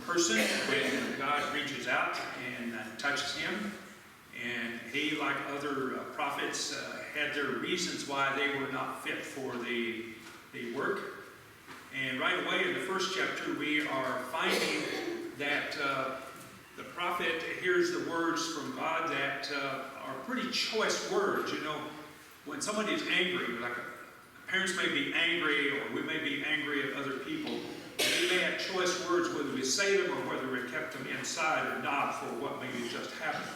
person when God reaches out and touches him. And he, like other prophets, had their reasons why they were not fit for the work. And right away in the first chapter, we are finding that the prophet hears the words from God that are pretty choice words. You know, when somebody is angry, like parents may be angry, or we may be angry at other people, and we may have choice words whether we say them or whether we kept them inside or not for what maybe just happened.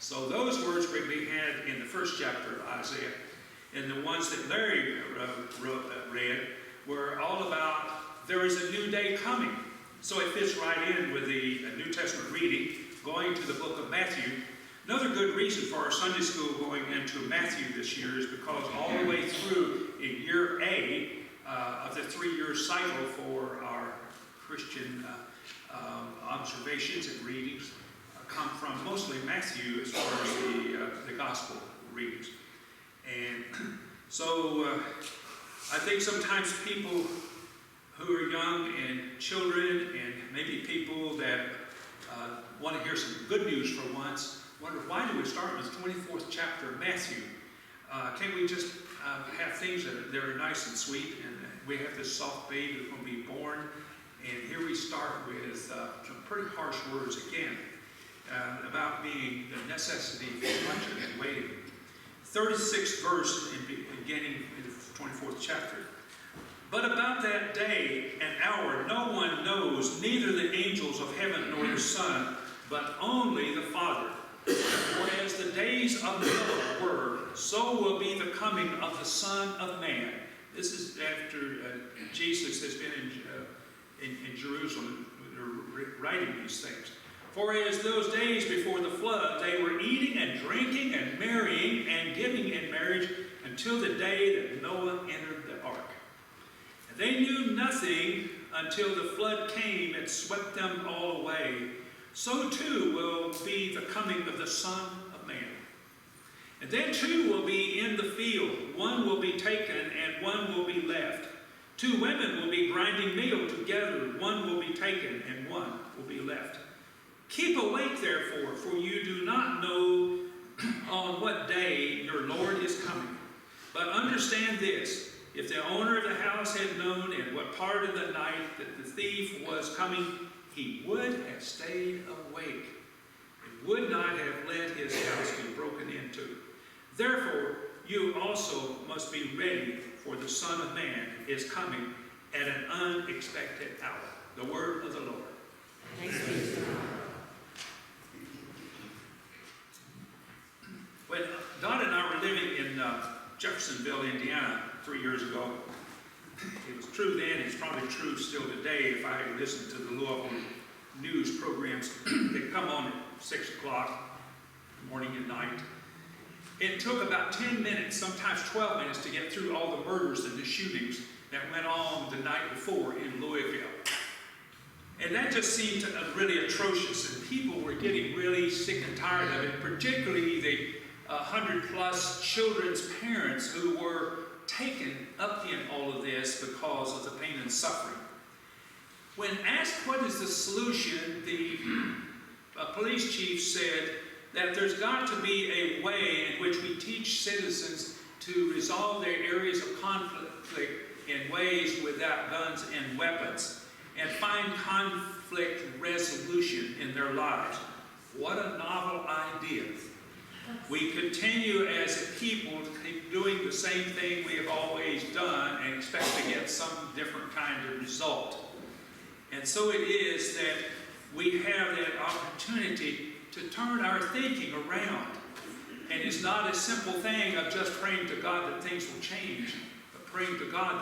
So those words we had in the first chapter of Isaiah, and the ones that Larry read were all about there is a new day coming. So it fits right in with the New Testament reading, going to the book of Matthew. Another good reason for our Sunday school going into Matthew this year is because all the way through in year A of the 3-year cycle for our Christian observations and readings come from mostly Matthew as far as the gospel readings. And so I think sometimes people who are young and children and maybe people that want to hear some good news for once wonder, why do we start with the 24th chapter of Matthew? Can't we just have things that are nice and sweet, and we have this soft baby that's going to be born, and here we start with some pretty harsh words again about being the necessity for watching and waiting. 36th verse beginning in the 24th chapter. But about that day and hour no one knows, neither the angels of heaven nor the Son, but only the Father. For as the days of Noah were, so will be the coming of the Son of Man. This is after Jesus has been in Jerusalem writing these things. For as those days before the flood, they were eating and drinking and marrying and giving in marriage until the day that Noah entered the ark. And they knew nothing until the flood came and swept them all away. So too will be the coming of the Son of Man. And then two will be in the field. One will be taken and one will be left. 2 women will be grinding meal together. One will be taken and one will be left. Keep awake, therefore, for you do not know on what day your Lord is coming. But understand this, if the owner of the house had known in what part of the night that the thief was coming, he would have stayed awake and would not have let his house be broken into. Therefore, you also must be ready, for the Son of Man is coming at an unexpected hour. The word of the Lord. Thanks be to God. When Don and I were living in Jeffersonville, Indiana, 3 years ago, it was true then, it's probably true still today if I listened to the Louisville news programs that come on at 6 o'clock morning and night. It took about 10 minutes, sometimes 12 minutes, to get through all the murders and the shootings that went on the night before in Louisville. And that just seemed really atrocious, and people were getting really sick and tired of it, particularly the 100-plus children's parents who were taken up in all of this because of the pain and suffering. When asked what is the solution, the police chief said that there's got to be a way in which we teach citizens to resolve their areas of conflict in ways without guns and weapons, and find conflict resolution in their lives. What a novel idea. We continue as a people to keep doing the same thing we have always done and expect to get some different kind of result. And so it is that we have that opportunity to turn our thinking around. And it's not a simple thing of just praying to God that things will change, but praying to God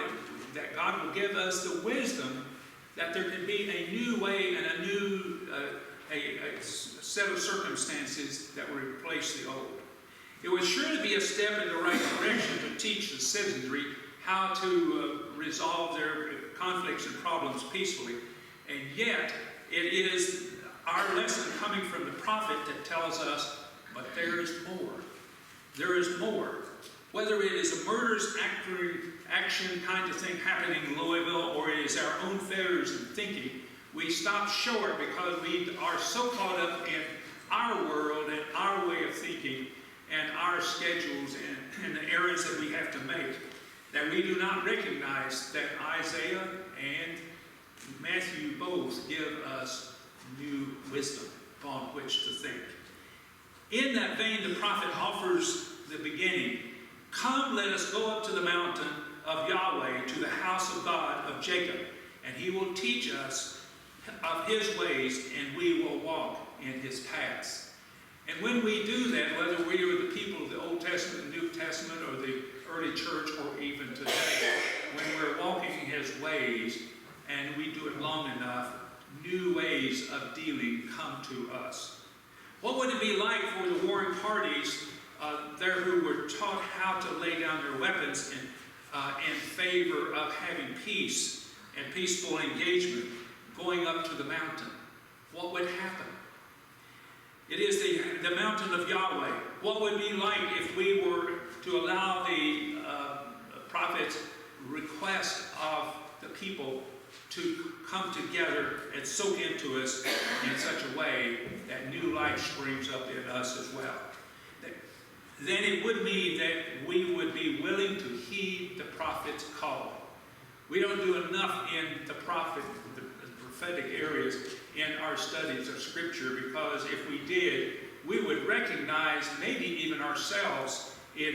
that God will give us the wisdom that there can be a new way and a new a set of circumstances that will replace the old. It was sure to be a step in the right direction to teach the citizenry how to resolve their conflicts and problems peacefully. And yet, it is our lesson coming from the prophet that tells us, but there is more. There is more. Whether it is a murderous action kind of thing happening in Louisville, or it is our own failures in thinking, we stop short because we are so caught up in our world and our way of thinking and our schedules and the errands that we have to make, that we do not recognize that Isaiah and Matthew both give us new wisdom upon which to think. In that vein, the prophet offers the beginning. Come, let us go up to the mountain of Yahweh, to the house of God of Jacob, and he will teach us of his ways, and we will walk in his paths. And when we do that, whether we are the people of the Old Testament, the New Testament, or the early church, or even today, when we're walking in his ways, and we do it long enough, new ways of dealing come to us. What would it be like for the warring parties there who were taught how to lay down their weapons in favor of having peace and peaceful engagement, going up to the mountain? What would happen? It is the mountain of Yahweh. What would it be like if we were to allow the prophet's request of the people to come together and soak into us in such a way that new life springs up in us as well? Then it would mean that we would be willing to heed the prophet's call. We don't do enough in the prophetic areas in our studies of Scripture, because if we did, we would recognize maybe even ourselves in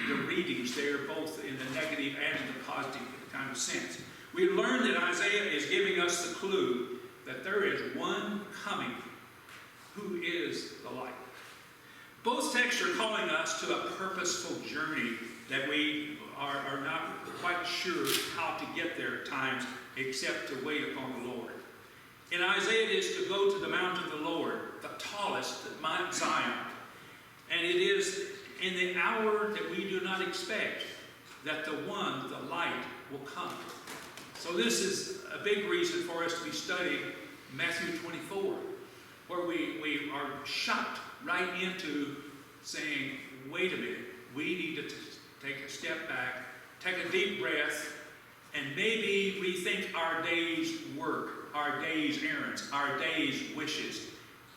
the readings there, both in the negative and in the positive kind of sense. We learn that Isaiah is giving us the clue that there is one coming who is the light. Both texts are calling us to a purposeful journey that we are not quite sure how to get there at times, except to wait upon the Lord. In Isaiah, it is to go to the mountain of the Lord, the tallest, Mount Zion. And it is in the hour that we do not expect that the light, will come. So this is a big reason for us to be studying Matthew 24, where we are shocked right into saying, wait a minute, we need to take a step back, take a deep breath, and maybe rethink our day's work, our day's errands, our day's wishes,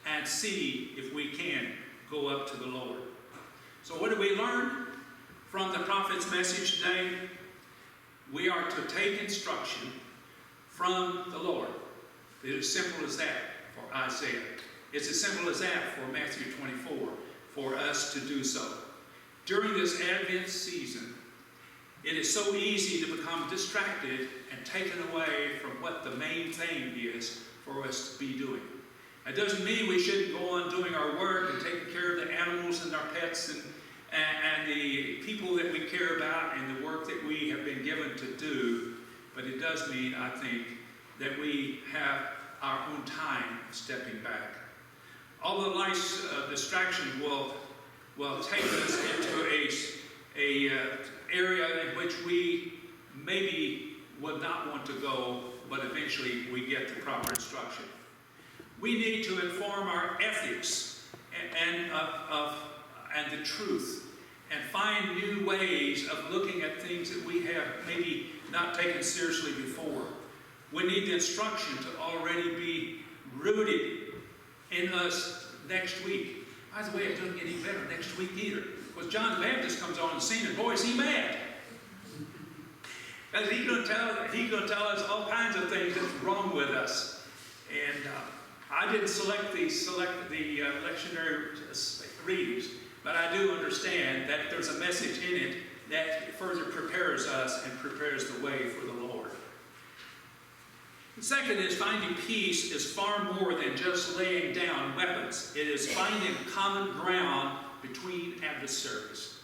and see if we can go up to the Lord. So what do we learn from the prophet's message today? We are to take instruction from the Lord. It's as simple as that for Isaiah. It's as simple as that for Matthew 24, for us to do so. During this Advent season, it is so easy to become distracted and taken away from what the main thing is for us to be doing. That doesn't mean we shouldn't go on doing our work and taking care of the animals and our pets and the people that we care about and the work that we have been given to do. But it does mean, I think, that we have our own time stepping back. Although life's distraction will take us into a area in which we maybe would not want to go, but eventually we get the proper instruction. We need to inform our ethics and the truth, and find new ways of looking at things that we have maybe not taken seriously before. We need the instruction to already be rooted in us next week. By the way, it doesn't get any better next week either, because John the Baptist comes on the scene, and boy, is he mad. Because he's going to tell us all kinds of things that's wrong with us. And I didn't select the lectionary readings, but I do understand that there's a message in it that further prepares us and prepares the way for the Lord. The second is finding peace is far more than just laying down weapons. It is finding common ground between adversaries.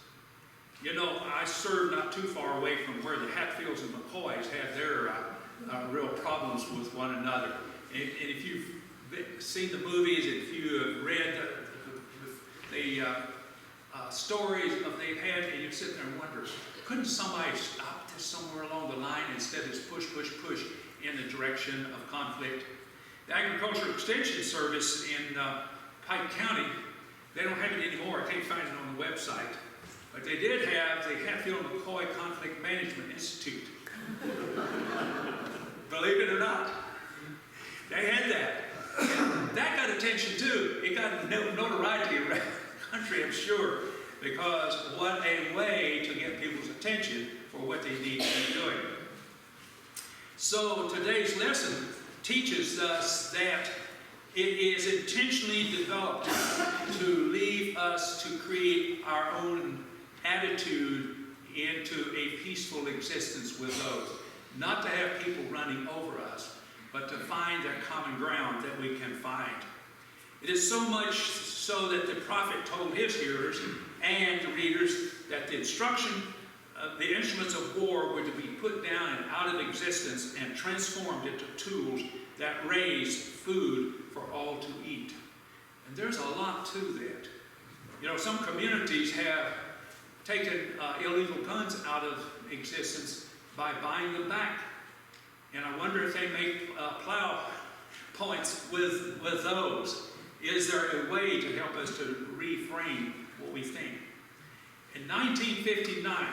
You know, I served not too far away from where the Hatfields and McCoys had their real problems with one another. And if you've seen the movies, if you have read the stories of they've had, and you sit there and wonder, couldn't somebody stop this somewhere along the line instead of just push in the direction of conflict? The Agricultural Extension Service in Pike County, they don't have it anymore. I can't find it on the website. But they did have the Hatfield-McCoy Conflict Management Institute. Believe it or not. They had that. And that got attention too. It got notoriety around the country, I'm sure, because what a way to get people's attention for what they need to be doing. So today's lesson teaches us that it is intentionally developed to leave us to create our own attitude into a peaceful existence with those. Not to have people running over us, but to find that common ground that we can find. It is so much so that the prophet told his hearers and the readers that the the instruments of war were to be put down and out of existence and transformed into tools that raised food for all to eat. And there's a lot to that. You know, some communities have taken illegal guns out of existence by buying them back. And I wonder if they make plow points with those. Is there a way to help us to reframe what we think? In 1959,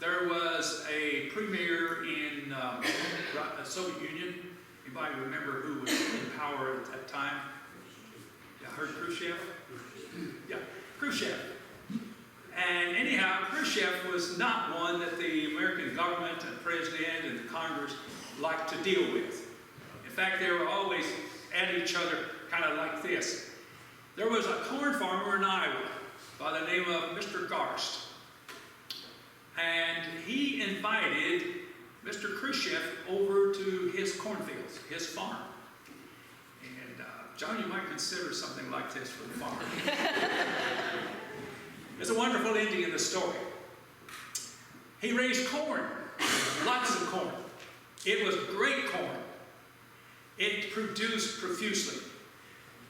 there was a premier in the Soviet Union. Anybody remember who was in power at that time? Yeah, heard Khrushchev? Yeah, Khrushchev. And anyhow, Khrushchev was not one that the American government and president and Congress liked to deal with. In fact, they were always at each other kind of like this. There was a corn farmer in Iowa by the name of Mr. Garst. And he invited Mr. Khrushchev over to his cornfields, his farm. And John, you might consider something like this for the farm. There's a wonderful ending in the story. He raised corn, lots of corn. It was great corn. It produced profusely.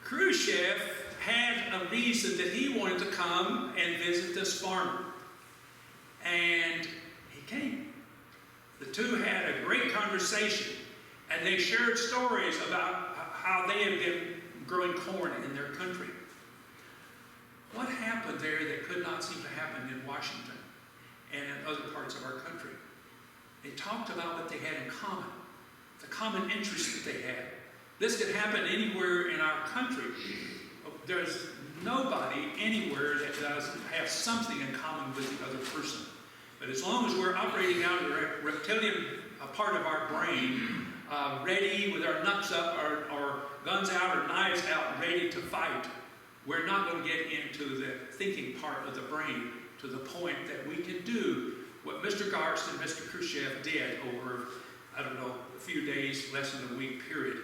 Khrushchev had a reason that he wanted to come and visit this farmer. And he came. The two had a great conversation, and they shared stories about how they had been growing corn in their country. What happened there that could not seem to happen in Washington and in other parts of our country? They talked about what they had in common, the common interests that they had. This could happen anywhere in our country. There's nobody anywhere that doesn't have something in common with the other person. But as long as we're operating out of the reptilian part of our brain, ready with our nuts up, or guns out, or knives out, ready to fight, we're not going to get into the thinking part of the brain to the point that we can do what Mr. Garst and Mr. Khrushchev did over, I don't know, a few days, less than a week period.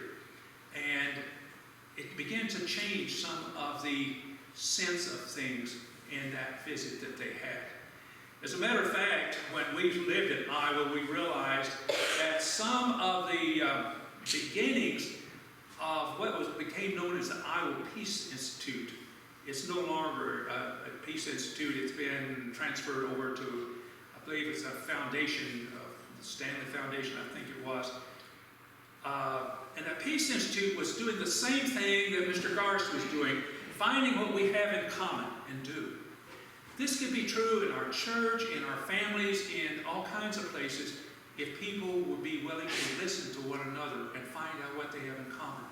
And it began to change some of the sense of things in that visit that they had. As a matter of fact, when we lived in Iowa, we realized that some of the beginnings of what became known as the Iowa Peace Institute. It's no longer a peace institute. It's been transferred over to, I believe it's a foundation, the Stanley Foundation, I think it was. And that Peace Institute was doing the same thing that Mr. Garst was doing, finding what we have in common and do. This could be true in our church, in our families, in all kinds of places, if people would be willing to listen to one another and find out what they have in common.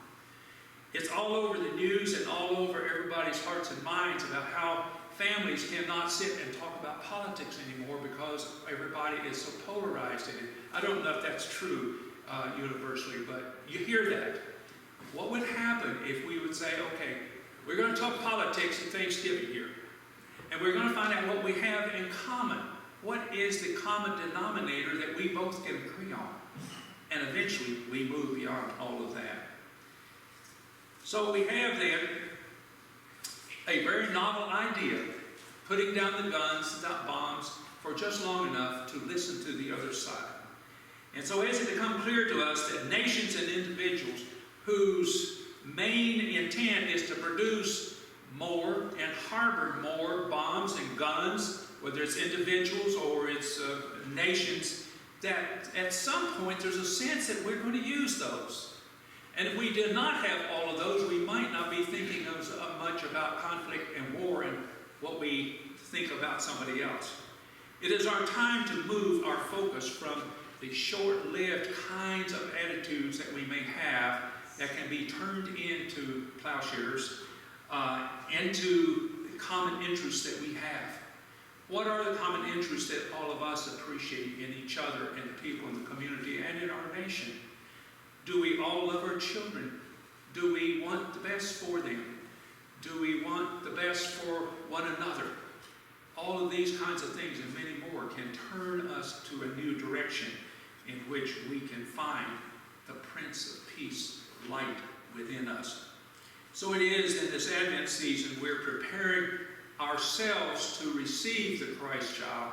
It's all over the news and all over everybody's hearts and minds about how families cannot sit and talk about politics anymore because everybody is so polarized in it. I don't know if that's true universally, but you hear that. What would happen if we would say, okay, we're going to talk politics at Thanksgiving here, and we're going to find out what we have in common. What is the common denominator that we both can agree on? And eventually we move beyond all of that. So we have then a very novel idea, putting down the guns, the bombs, for just long enough to listen to the other side. And so as it becomes clear to us that nations and individuals whose main intent is to produce more and harbor more bombs and guns, whether it's individuals or it's nations, that at some point there's a sense that we're going to use those. And if we did not have all of those, we might not be thinking much about conflict and war and what we think about somebody else. It is our time to move our focus from the short-lived kinds of attitudes that we may have that can be turned into plowshares, into common interests that we have. What are the common interests that all of us appreciate in each other and the people in the community and in our nation? Do we all love our children? Do we want the best for them? Do we want the best for one another? All of these kinds of things and many more can turn us to a new direction in which we can find the Prince of Peace light within us. So it is in this Advent season we're preparing ourselves to receive the Christ child.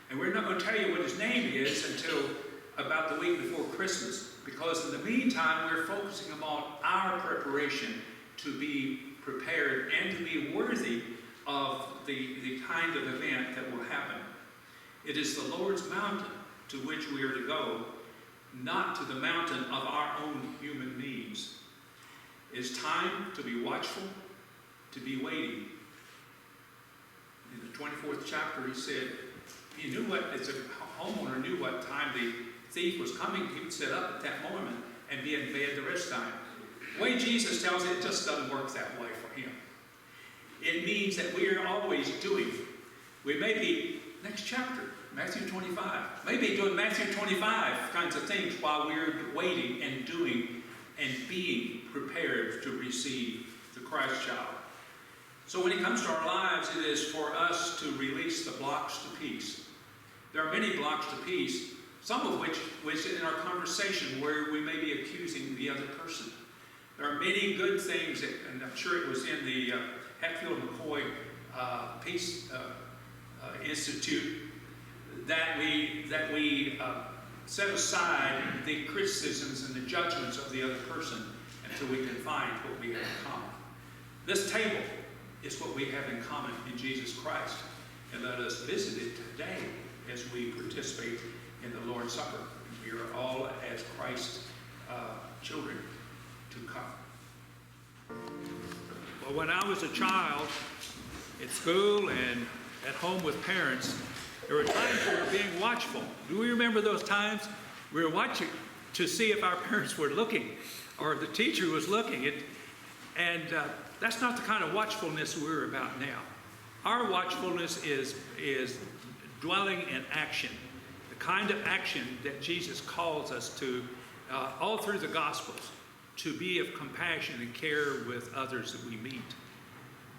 And we're not going to tell you what his name is until about the week before Christmas, because in the meantime we're focusing on our preparation to be prepared and to be worthy of the kind of event that will happen. It is the Lord's mountain to which we are to go, not to the mountain of our own human means. It's time to be watchful, to be waiting. In the 24th chapter, he said, he knew what, as a homeowner knew what time the thief was coming, he would sit up at that moment and be in bed the rest of the time. The way Jesus tells it just doesn't work that way for him. It means that we are always doing. We may be, next chapter, Matthew 25, maybe doing Matthew 25 kinds of things while we're waiting and doing and being prepared to receive the Christ child. So when it comes to our lives, it is for us to release the blocks to peace. There are many blocks to peace, some of which in our conversation where we may be accusing the other person. There are many good things, and I'm sure it was in the Hatfield McCoy Peace Institute, that we set aside the criticisms and the judgments of the other person until we can find what we have in common. This table is what we have in common in Jesus Christ, and let us visit it today as we participate in the Lord's Supper. We are all as Christ's children to come. Well, when I was a child, at school and at home with parents, there were times we were being watchful. Do we remember those times? We were watching to see if our parents were looking or the teacher was looking. That's not the kind of watchfulness we're about now. Our watchfulness is dwelling in action, the kind of action that Jesus calls us to all through the Gospels, to be of compassion and care with others that we meet.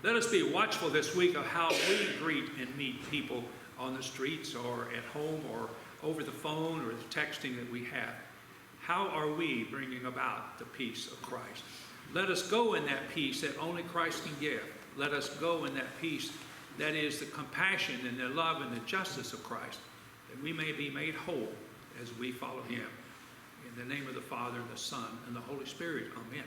Let us be watchful this week of how we greet and meet people on the streets or at home or over the phone or the texting that we have. How are we bringing about the peace of Christ? Let us go in that peace that only Christ can give. Let us go in that peace that is the compassion and the love and the justice of Christ, that we may be made whole as we follow him. In the name of the Father, and the Son, and the Holy Spirit. Amen.